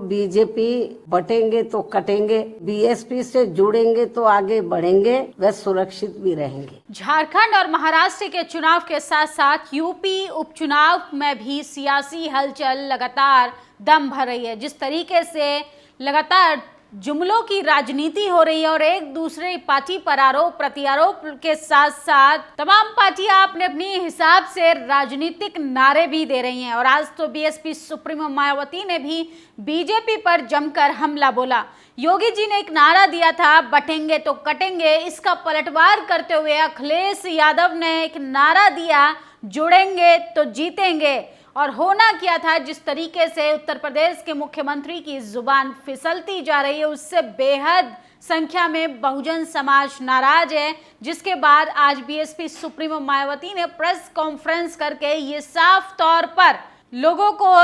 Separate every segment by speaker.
Speaker 1: BJP बटेंगे तो कटेंगे, BSP से जुड़ेंगे तो आगे बढ़ेंगे, वे सुरक्षित भी रहेंगे।
Speaker 2: झारखंड और महाराष्ट्र के चुनाव के साथ साथ यूपी उपचुनाव में भी सियासी हलचल लगातार दम भर रही है। जिस तरीके से लगातार जुमलों की राजनीति हो रही है और एक दूसरे पार्टी पर आरोप प्रत्यारोप के साथ साथ तमाम पार्टियां अपने अपने हिसाब से राजनीतिक नारे भी दे रही हैं। और आज तो बीएसपी सुप्रीमो मायावती ने भी बीजेपी पर जमकर हमला बोला। योगी जी ने एक नारा दिया था, बटेंगे तो कटेंगे। इसका पलटवार करते हुए अखिलेश यादव ने एक नारा दिया, जुड़ेंगे तो जीतेंगे। और होना क्या था, जिस तरीके से उत्तर प्रदेश के मुख्यमंत्री की जुबान फिसलती जा रही है उससे बेहद संख्या में बहुजन समाज नाराज है। जिसके बाद आज बीएसपी सुप्रीमो मायावती ने प्रेस कॉन्फ्रेंस करके ये साफ तौर पर लोगों को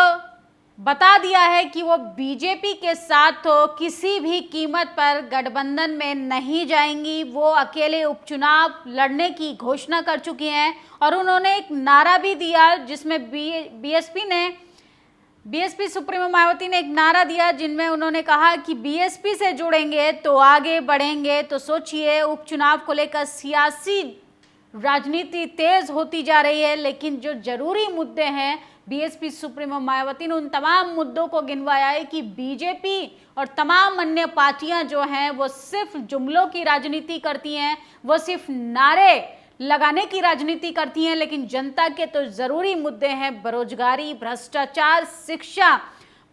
Speaker 2: बता दिया है कि वो बीजेपी के साथ तो किसी भी कीमत पर गठबंधन में नहीं जाएंगी। वो अकेले उपचुनाव लड़ने की घोषणा कर चुकी हैं और उन्होंने एक नारा भी दिया जिसमें बीएसपी सुप्रीमो मायावती ने एक नारा दिया जिनमें उन्होंने कहा कि बीएसपी से जुड़ेंगे तो आगे बढ़ेंगे। तो सोचिए, उपचुनाव को लेकर सियासी राजनीति तेज होती जा रही है, लेकिन जो जरूरी मुद्दे हैं बीएसपी सुप्रीमो मायावती ने उन तमाम मुद्दों को गिनवाया है कि बीजेपी और तमाम अन्य पार्टियां जो हैं वो सिर्फ जुमलों की राजनीति करती हैं, वो सिर्फ नारे लगाने की राजनीति करती हैं, लेकिन जनता के तो जरूरी मुद्दे हैं बेरोजगारी, भ्रष्टाचार, शिक्षा,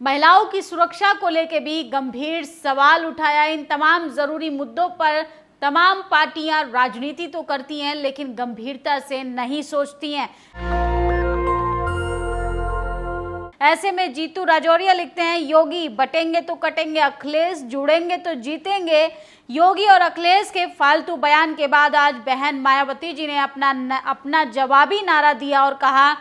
Speaker 2: महिलाओं की सुरक्षा को लेकर भी गंभीर सवाल उठाया। इन तमाम जरूरी मुद्दों पर तमाम पार्टियां राजनीति तो करती हैं लेकिन गंभीरता से नहीं सोचती हैं। ऐसे में जीतू राजौरिया लिखते हैं, योगी बटेंगे तो कटेंगे, अखिलेश जुड़ेंगे तो जीतेंगे। योगी और अखिलेश के फालतू बयान के बाद आज बहन मायावती जी ने अपना जवाबी नारा दिया और कहा,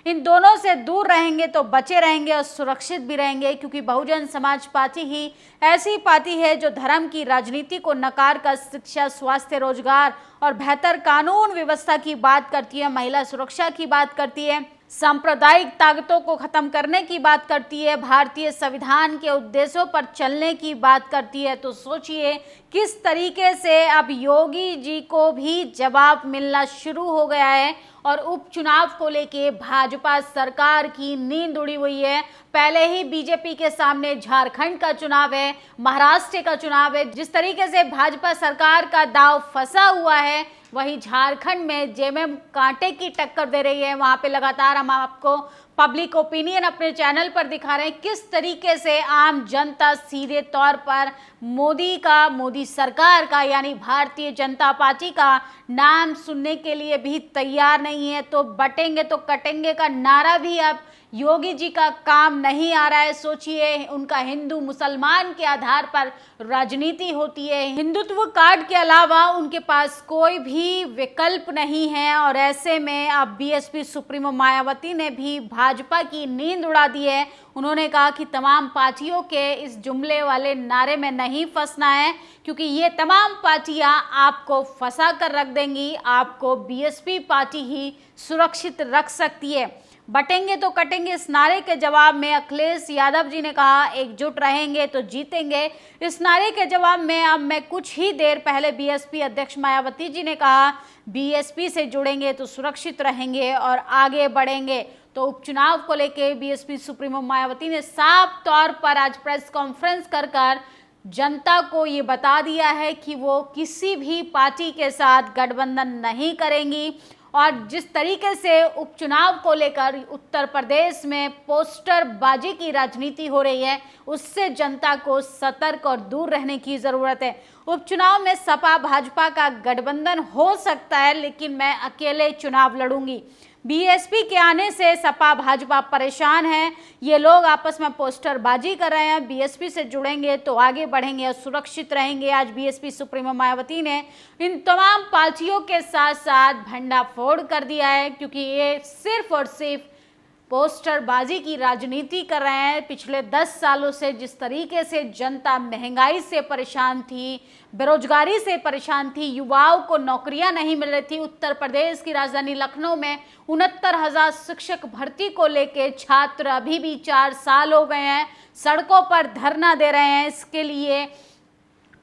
Speaker 2: इन दोनों से दूर रहेंगे तो बचे रहेंगे और सुरक्षित भी रहेंगे, क्योंकि बहुजन समाज पार्टी ही ऐसी पार्टी है जो धर्म की राजनीति को नकार कर शिक्षा, स्वास्थ्य, रोजगार और बेहतर कानून व्यवस्था की बात करती है, महिला सुरक्षा की बात करती है, सांप्रदायिक ताकतों को खत्म करने की बात करती है, भारतीय संविधान के उद्देश्यों पर चलने की बात करती है। तो सोचिए किस तरीके से अब योगी जी को भी जवाब मिलना शुरू हो गया है और उपचुनाव को लेके भाजपा सरकार की नींद उड़ी हुई है। पहले ही बीजेपी के सामने झारखंड का चुनाव है, महाराष्ट्र का चुनाव है। जिस तरीके से भाजपा सरकार का दांव फंसा हुआ है, वहीं झारखंड में जेएमएम कांटे की टक्कर दे रही है। वहां पे लगातार हम आपको पब्लिक ओपिनियन अपने चैनल पर दिखा रहे हैं किस तरीके से आम जनता सीधे तौर पर मोदी सरकार का यानी भारतीय जनता पार्टी का नाम सुनने के लिए भी तैयार नहीं है। तो बटेंगे तो कटेंगे का नारा भी अब योगी जी का काम नहीं आ रहा है। सोचिए, उनका हिंदू मुसलमान के आधार पर राजनीति होती है, हिंदुत्व कार्ड के अलावा उनके पास कोई भी विकल्प नहीं है। और ऐसे में अब बीएसपी सुप्रीमो मायावती ने भी भाजपा की नींद उड़ा दी है। उन्होंने कहा कि तमाम पार्टियों के इस जुमले वाले नारे में नहीं फंसना है, क्योंकि ये तमाम पार्टियां आपको फंसा कर रख देंगी, आपको बीएसपी पार्टी ही सुरक्षित रख सकती है। बटेंगे तो कटेंगे इस नारे के जवाब में अखिलेश यादव जी ने कहा, एकजुट रहेंगे तो जीतेंगे। इस नारे के जवाब में अब मैं कुछ ही देर पहले बीएसपी अध्यक्ष मायावती जी ने कहा, बीएसपी से जुड़ेंगे तो सुरक्षित रहेंगे और आगे बढ़ेंगे। तो उपचुनाव को लेकर बीएसपी सुप्रीमो मायावती ने साफ तौर पर आज प्रेस कॉन्फ्रेंस कर जनता को ये बता दिया है कि वो किसी भी पार्टी के साथ गठबंधन नहीं करेंगी। और जिस तरीके से उपचुनाव को लेकर उत्तर प्रदेश में पोस्टरबाजी की राजनीति हो रही है, उससे जनता को सतर्क और दूर रहने की जरूरत है। उपचुनाव में सपा भाजपा का गठबंधन हो सकता है, लेकिन मैं अकेले चुनाव लड़ूंगी। बीएसपी के आने से सपा भाजपा परेशान है, ये लोग आपस में पोस्टरबाजी कर रहे हैं। बीएसपी से जुड़ेंगे तो आगे बढ़ेंगे और सुरक्षित रहेंगे। आज बीएसपी सुप्रीमो मायावती ने इन तमाम पार्टियों के साथ साथ भंडाफोड़ कर दिया है, क्योंकि ये सिर्फ और सिर्फ पोस्टरबाजी की राजनीति कर रहे हैं। पिछले 10 सालों से जिस तरीके से जनता महंगाई से परेशान थी, बेरोजगारी से परेशान थी, युवाओं को नौकरियां नहीं मिल रही थी, उत्तर प्रदेश की राजधानी लखनऊ में 69,000 शिक्षक भर्ती को लेके छात्र अभी भी 4 साल हो गए हैं सड़कों पर धरना दे रहे हैं। इसके लिए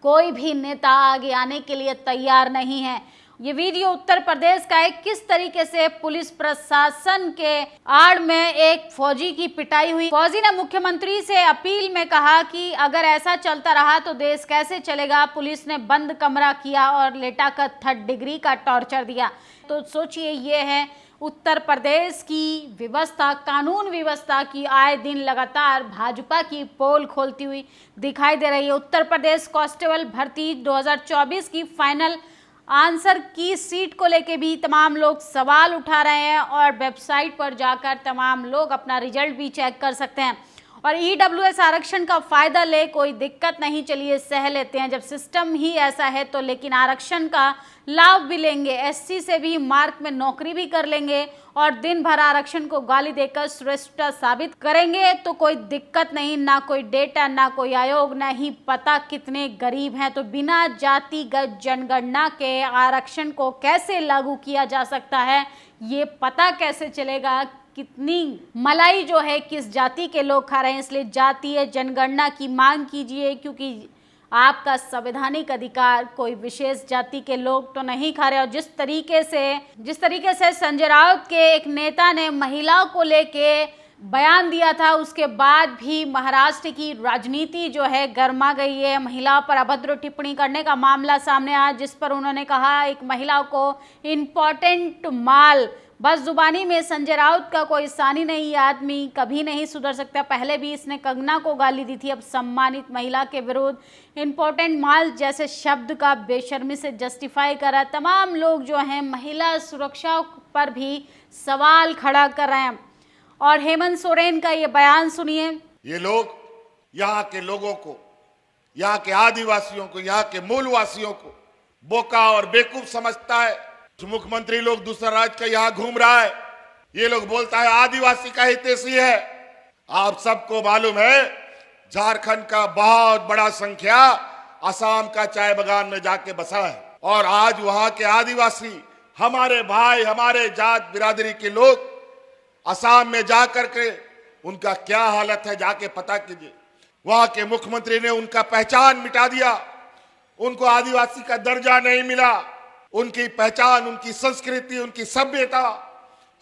Speaker 2: कोई भी नेता आगे आने के लिए तैयार नहीं है। ये वीडियो उत्तर प्रदेश का है, किस तरीके से पुलिस प्रशासन के आड़ में एक फौजी की पिटाई हुई। फौजी ने मुख्यमंत्री से अपील में कहा कि अगर ऐसा चलता रहा तो देश कैसे चलेगा। पुलिस ने बंद कमरा किया और लेटा कर 3rd डिग्री का टॉर्चर दिया। तो सोचिए, ये है उत्तर प्रदेश की व्यवस्था, कानून व्यवस्था की आए दिन लगातार भाजपा की पोल खोलती हुई दिखाई दे रही है। उत्तर प्रदेश कांस्टेबल भर्ती 2024 की फाइनल आंसर की सीट को लेके भी तमाम लोग सवाल उठा रहे हैं और वेबसाइट पर जाकर तमाम लोग अपना रिजल्ट भी चेक कर सकते हैं। और ईडब्ल्यूएस आरक्षण का फायदा ले, कोई दिक्कत नहीं, चलिए सह लेते हैं। जब सिस्टम ही ऐसा है तो लेकिन आरक्षण का लाभ भी लेंगे, एससी से भी मार्क में नौकरी भी कर लेंगे और दिन भर आरक्षण को गाली देकर श्रेष्ठ साबित करेंगे तो कोई दिक्कत नहीं। ना कोई डेटा, ना कोई आयोग, ना ही पता कितने गरीब हैं। तो बिना जातिगत जनगणना के आरक्षण को कैसे लागू किया जा सकता है, ये पता कैसे चलेगा कितनी मलाई जो है किस जाति के लोग खा रहे हैं। इसलिए जातीय जनगणना की मांग कीजिए, क्योंकि आपका संवैधानिक अधिकार कोई विशेष जाति के लोग तो नहीं खा रहे। और जिस तरीके से संजय राउत के एक नेता ने महिलाओं को लेके बयान दिया था, उसके बाद भी महाराष्ट्र की राजनीति जो है गर्मा गई है। महिलाओं पर अभद्र टिप्पणी करने का मामला सामने आया, जिस पर उन्होंने कहा एक महिला को इम्पोर्टेंट माल। बस जुबानी में संजय राउत का कोई सानी नहीं, ये आदमी कभी नहीं सुधर सकता। पहले भी इसने कंगना को गाली दी थी, अब सम्मानित महिला के विरुद्ध इम्पोर्टेंट माल जैसे शब्द का बेशर्मी से जस्टिफाई करा। तमाम लोग जो हैं महिला सुरक्षा पर भी सवाल खड़ा कर रहे हैं। और हेमंत सोरेन का ये बयान सुनिए।
Speaker 3: ये लोग यहाँ के लोगों को, यहाँ के आदिवासियों को, यहाँ के मूलवासियों को बोका और बेवकूफ समझता है। मुख्यमंत्री लोग दूसरा राज्य का यहाँ घूम रहा है, ये लोग बोलता है आदिवासी का हितैषी है। आप सबको मालूम है झारखंड का बहुत बड़ा संख्या असम का चाय बागान में जाके बसा है और आज वहां के आदिवासी हमारे भाई, हमारे जात बिरादरी के लोग असम में जाकर के उनका क्या हालत है जाके पता कीजिए। वहां के मुख्यमंत्री ने उनका पहचान मिटा दिया, उनको आदिवासी का दर्जा नहीं मिला, उनकी पहचान, उनकी संस्कृति, उनकी सभ्यता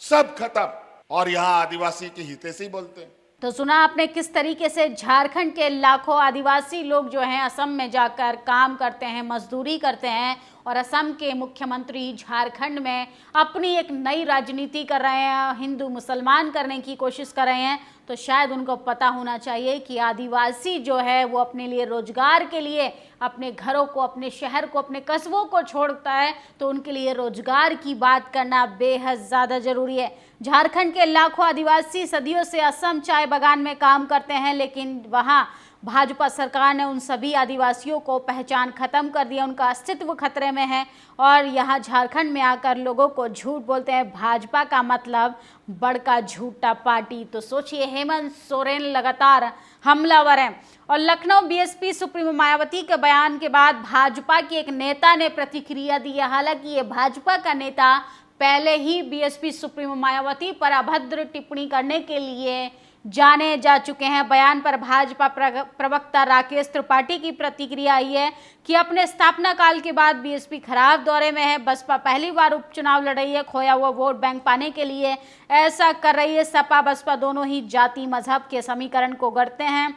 Speaker 3: सब खत्म और यहाँ आदिवासी के हितैषी बोलते हैं।
Speaker 2: तो सुना आपने किस तरीके से झारखंड के लाखों आदिवासी लोग जो हैं असम में जाकर काम करते हैं, मजदूरी करते हैं और असम के मुख्यमंत्री झारखंड में अपनी एक नई राजनीति कर रहे हैं, हिंदू मुसलमान करने की कोशिश कर रहे हैं। तो शायद उनको पता होना चाहिए कि आदिवासी जो है वो अपने लिए रोजगार के लिए अपने घरों को, अपने शहर को, अपने कस्बों को छोड़ता है, तो उनके लिए रोजगार की बात करना बेहद ज़्यादा ज़रूरी है। झारखंड के लाखों आदिवासी सदियों से असम चाय बागान में काम करते हैं, लेकिन वहाँ भाजपा सरकार ने उन सभी आदिवासियों को पहचान खत्म कर दिया, उनका अस्तित्व खतरे में है और यहाँ झारखंड में आकर लोगों को झूठ बोलते हैं। भाजपा का मतलब बड़का झूठा पार्टी। तो सोचिए, हेमंत सोरेन लगातार हमलावर हैं। और लखनऊ बीएसपी सुप्रीमो मायावती के बयान के बाद भाजपा के एक नेता ने प्रतिक्रिया दी है। हालांकि ये भाजपा का नेता पहले ही बीएसपी सुप्रीमो मायावती पर अभद्र टिप्पणी करने के लिए जाने जा चुके हैं। बयान पर भाजपा प्रवक्ता राकेश त्रिपाठी की प्रतिक्रिया आई है कि अपने स्थापना काल के बाद बीएसपी खराब दौरे में है। बसपा पहली बार उपचुनाव लड़ रही है, खोया हुआ वोट बैंक पाने के लिए ऐसा कर रही है। सपा बसपा दोनों ही जाति मजहब के समीकरण को गढ़ते हैं।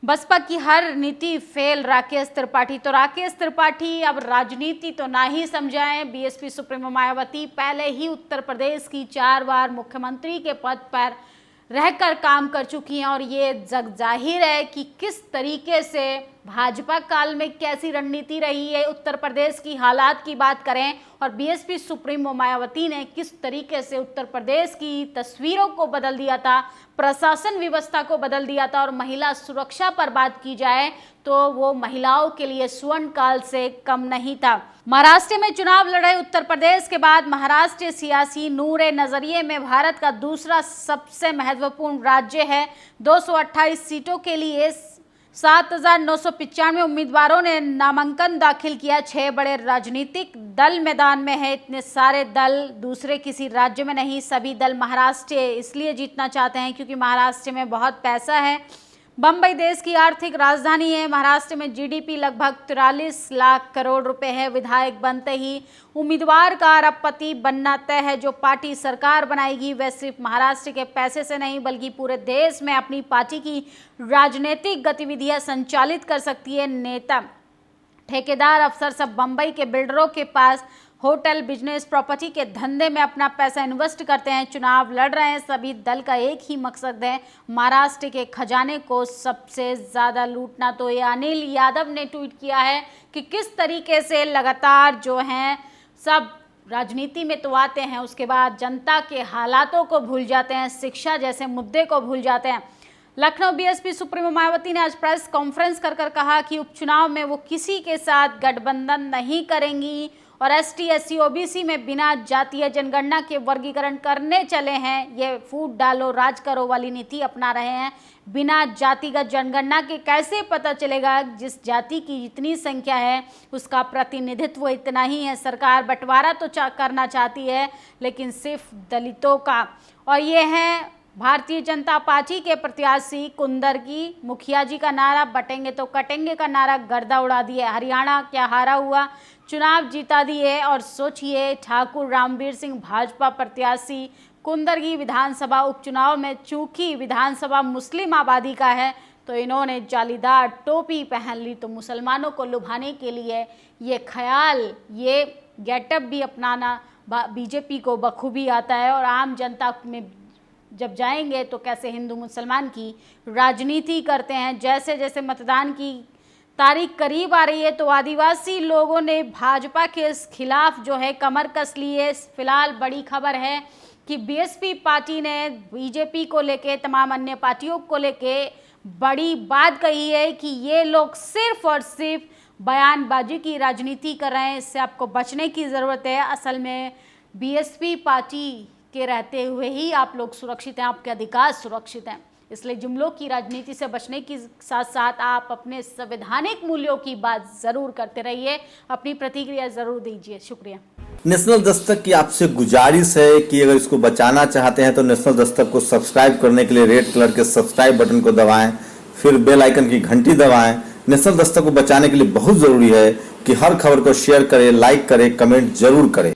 Speaker 2: बसपा की हर नीति फेल। राकेश त्रिपाठी। तो राकेश त्रिपाठी अब राजनीति तो ना ही समझाएं। बीएसपी सुप्रीमो मायावती पहले ही उत्तर प्रदेश की 4 बार मुख्यमंत्री के पद पर रहकर काम कर चुकी हैं और ये जग जाहिर है कि किस तरीके से भाजपा काल में कैसी रणनीति रही है, उत्तर प्रदेश की हालात की बात करें और बीएसपी सुप्रीमो मायावती ने किस तरीके से उत्तर प्रदेश की तस्वीरों को बदल दिया था, प्रशासन व्यवस्था को बदल दिया था, और महिला सुरक्षा पर बात की जाए तो वो महिलाओं के लिए स्वर्ण काल से कम नहीं था। महाराष्ट्र में चुनाव लड़े उत्तर प्रदेश के बाद महाराष्ट्र सियासी नूरे नजरिए में भारत का दूसरा सबसे महत्वपूर्ण राज्य है। 228 सीटों के लिए 7,995 उम्मीदवारों ने नामांकन दाखिल किया। 6 बड़े राजनीतिक दल मैदान में है। इतने सारे दल दूसरे किसी राज्य में नहीं, सभी दल महाराष्ट्र इसलिए जीतना चाहते हैं क्योंकि महाराष्ट्र में बहुत पैसा है। बम्बई देश की आर्थिक राजधानी है। महाराष्ट्र में जीडीपी लगभग 43 लाख करोड़ रुपए है। विधायक बनते ही उम्मीदवार का अरबपति बनना तय है। जो पार्टी सरकार बनाएगी वह सिर्फ महाराष्ट्र के पैसे से नहीं बल्कि पूरे देश में अपनी पार्टी की राजनीतिक गतिविधियां संचालित कर सकती है। नेता ठेकेदार अफसर सब बम्बई के बिल्डरों के पास होटल, बिजनेस, प्रॉपर्टी के धंधे में अपना पैसा इन्वेस्ट करते हैं। चुनाव लड़ रहे हैं सभी दल का एक ही मकसद है, महाराष्ट्र के खजाने को सबसे ज़्यादा लूटना। तो ये अनिल यादव ने ट्वीट किया है कि किस तरीके से लगातार जो हैं सब राजनीति में तो आते हैं, उसके बाद जनता के हालातों को भूल जाते हैं, शिक्षा जैसे मुद्दे को भूल जाते हैं। लखनऊ बीएसपी सुप्रीमो मायावती ने आज प्रेस कॉन्फ्रेंस कर कहा कि उपचुनाव में वो किसी के साथ गठबंधन नहीं करेंगी और एसटी, एससी, ओबीसी में बिना जातीय जनगणना के वर्गीकरण करने चले हैं। ये फूट डालो राज करो वाली नीति अपना रहे हैं। बिना जातिगत जनगणना के कैसे पता चलेगा जिस जाति की जितनी संख्या है उसका प्रतिनिधित्व इतना ही है। सरकार बंटवारा तो करना चाहती है लेकिन सिर्फ दलितों का। और ये है भारतीय जनता पार्टी के प्रत्याशी कुंदरगी। मुखिया जी का नारा बटेंगे तो कटेंगे का नारा गर्दा उड़ा दिए। हरियाणा क्या हारा हुआ, चुनाव जीता दिए। और सोचिए ठाकुर रामवीर सिंह भाजपा प्रत्याशी कुंदरगी विधानसभा उपचुनाव में चूंकि विधानसभा मुस्लिम आबादी का है तो इन्होंने जालीदार टोपी पहन ली। तो मुसलमानों को लुभाने के लिए ये ख्याल, ये गेटअप भी अपनाना बीजेपी को बखूबी आता है। और आम जनता में जब जाएंगे तो कैसे हिंदू मुसलमान की राजनीति करते हैं। जैसे जैसे मतदान की तारीख करीब आ रही है तो आदिवासी लोगों ने भाजपा के खिलाफ जो है कमर कस ली है। फिलहाल बड़ी खबर है कि बीएसपी पार्टी ने बीजेपी को लेके, तमाम अन्य पार्टियों को लेके बड़ी बात कही है कि ये लोग सिर्फ और सिर्फ बयानबाजी की राजनीति कर रहे हैं। इससे आपको बचने की ज़रूरत है। असल में बीएसपी पार्टी के रहते हुए ही आप लोग सुरक्षित हैं, आपके अधिकार सुरक्षित हैं। इसलिए जुमलों की राजनीति से बचने के साथ साथ आप अपने संवैधानिक मूल्यों की बात जरूर करते रहिए। अपनी प्रतिक्रिया जरूर दीजिए। शुक्रिया।
Speaker 4: नेशनल दस्तक की आपसे गुजारिश है कि अगर इसको बचाना चाहते हैं तो नेशनल दस्तक को सब्सक्राइब करने के लिए रेड कलर के सब्सक्राइब बटन को दबाएं, फिर बेल आइकन की घंटी दबाएं। नेशनल दस्तक को बचाने के लिए बहुत जरूरी है कि हर खबर को शेयर करें, लाइक करें, कमेंट जरूर करें।